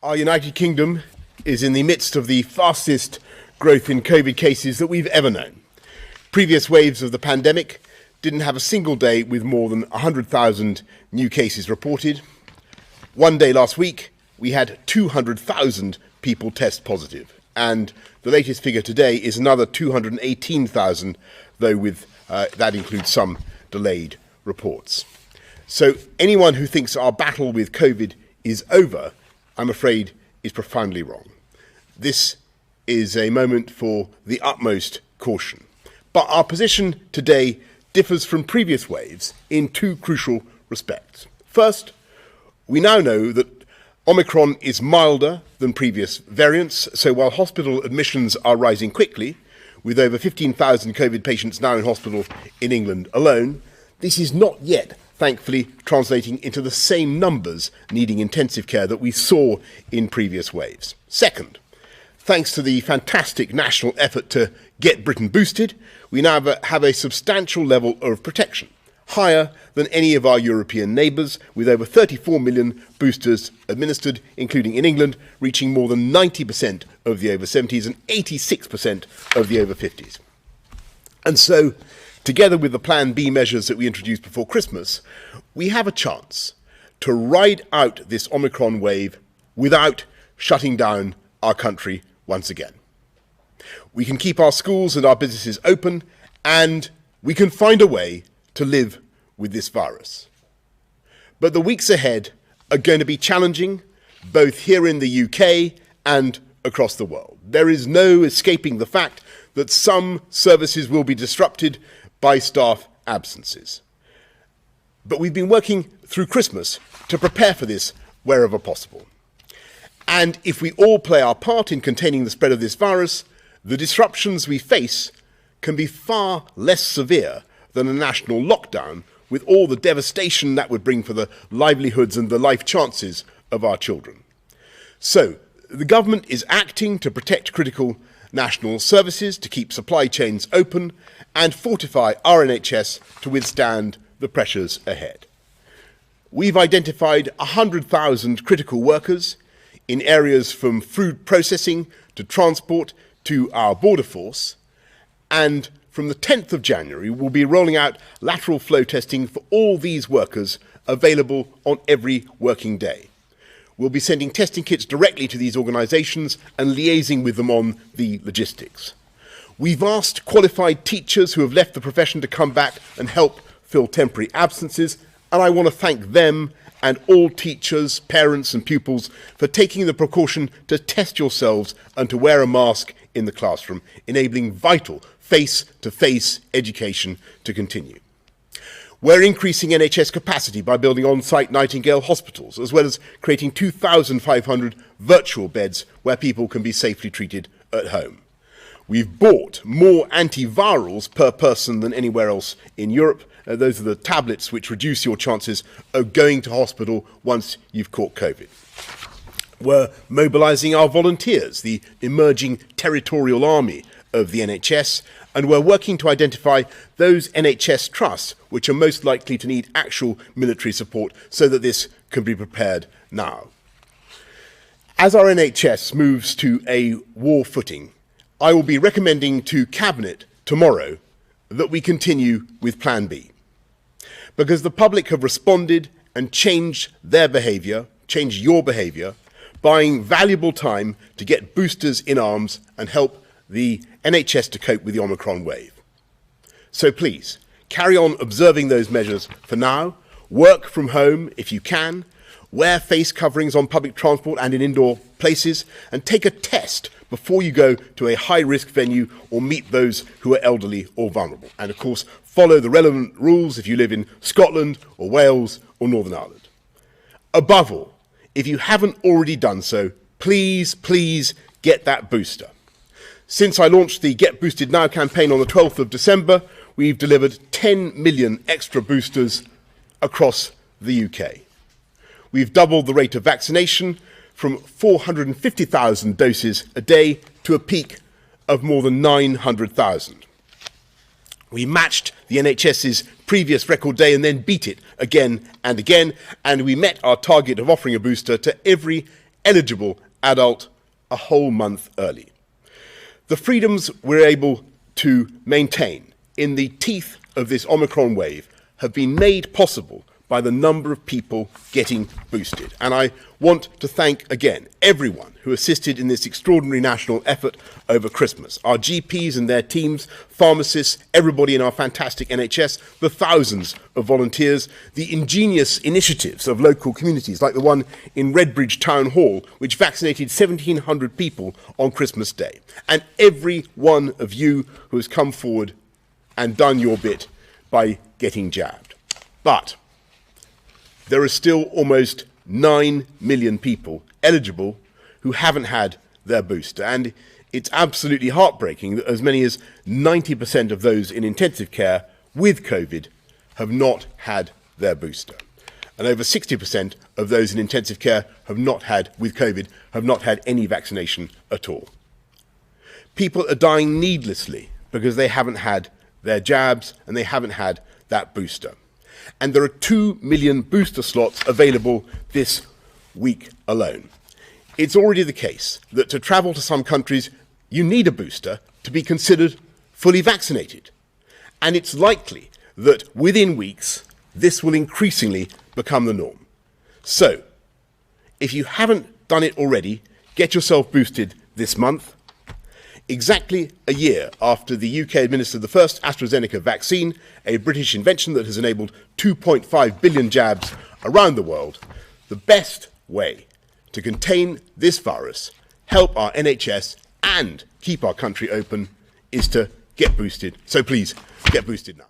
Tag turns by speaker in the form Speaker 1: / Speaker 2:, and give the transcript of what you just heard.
Speaker 1: Our United Kingdom is in the midst of the fastest growth in COVID cases that we've ever known. Previous waves of the pandemic didn't have a single day with more than 100,000 new cases reported. One day last week, we had 200,000 people test positive. And the latest figure today is another 218,000, though with that includes some delayed reports. So anyone who thinks our battle with COVID is over, I'm afraid, is profoundly wrong. This is a moment for the utmost caution. But our position today differs from previous waves in two crucial respects. First, we now know that Omicron is milder than previous variants, so while hospital admissions are rising quickly, with over 15,000 COVID patients now in hospital in England alone, this is not yet, thankfully, translating into the same numbers needing intensive care that we saw in previous waves. Second, thanks to the fantastic national effort to get Britain boosted, we now have a substantial level of protection, higher than any of our European neighbours, with over 34 million boosters administered, including in England, reaching more than 90% of the over 70s and 86% of the over 50s. And so, together with the Plan B measures that we introduced before Christmas, we have a chance to ride out this Omicron wave without shutting down our country once again. We can keep our schools and our businesses open, and we can find a way to live with this virus. But the weeks ahead are going to be challenging, both here in the UK and across the world. There is no escaping the fact that some services will be disrupted by staff absences. But we've been working through Christmas to prepare for this wherever possible. And if we all play our part in containing the spread of this virus, the disruptions we face can be far less severe than a national lockdown, with all the devastation that would bring for the livelihoods and the life chances of our children. So, the government is acting to protect critical national services, to keep supply chains open, and fortify our NHS to withstand the pressures ahead. We've identified 100,000 critical workers in areas from food processing to transport to our border force, and from the 10th of January, we'll be rolling out lateral flow testing for all these workers, available on every working day. We'll be sending testing kits directly to these organisations and liaising with them on the logistics. We've asked qualified teachers who have left the profession to come back and help fill temporary absences, and I want to thank them and all teachers, parents and pupils for taking the precaution to test yourselves and to wear a mask in the classroom, enabling vital face-to-face education to continue. We're increasing NHS capacity by building on-site Nightingale hospitals, as well as creating 2,500 virtual beds where people can be safely treated at home. We've bought more antivirals per person than anywhere else in Europe. Those are the tablets which reduce your chances of going to hospital once you've caught COVID. We're mobilising our volunteers, the emerging territorial army of the NHS, and we're working to identify those NHS trusts which are most likely to need actual military support so that this can be prepared now. As our NHS moves to a war footing, I will be recommending to Cabinet tomorrow that we continue with Plan B, because the public have responded and changed their behaviour, changed your behaviour, buying valuable time to get boosters in arms and help the NHS to cope with the Omicron wave. So please, carry on observing those measures for now, work from home if you can, wear face coverings on public transport and in indoor places, and take a test before you go to a high-risk venue or meet those who are elderly or vulnerable. And of course, follow the relevant rules if you live in Scotland or Wales or Northern Ireland. Above all, if you haven't already done so, please get that booster. Since I launched the Get Boosted Now campaign on the 12th of December, we've delivered 10 million extra boosters across the UK. We've doubled the rate of vaccination from 450,000 doses a day to a peak of more than 900,000. We matched the NHS's previous record day and then beat it again and again, and we met our target of offering a booster to every eligible adult a whole month early. The freedoms we're able to maintain in the teeth of this Omicron wave have been made possible by the number of people getting boosted. And I want to thank again everyone who assisted in this extraordinary national effort over Christmas. Our GPs and their teams, pharmacists, everybody in our fantastic NHS, the thousands of volunteers, the ingenious initiatives of local communities like the one in Redbridge Town Hall, which vaccinated 1,700 people on Christmas Day. And every one of you who has come forward and done your bit by getting jabbed. But there are still almost 9 million people eligible who haven't had their booster. And it's absolutely heartbreaking that as many as 90% of those in intensive care with COVID have not had their booster. And over 60% of those in intensive care with COVID have not had any vaccination at all. People are dying needlessly because they haven't had their jabs and they haven't had that booster. And there are 2 million booster slots available this week alone. It's already the case that to travel to some countries, you need a booster to be considered fully vaccinated. And it's likely that within weeks, this will increasingly become the norm. So, if you haven't done it already, get yourself boosted this month. Exactly a year after the UK administered the first AstraZeneca vaccine, a British invention that has enabled 2.5 billion jabs around the world, the best way to contain this virus, help our NHS and keep our country open is to get boosted. So please, get boosted now.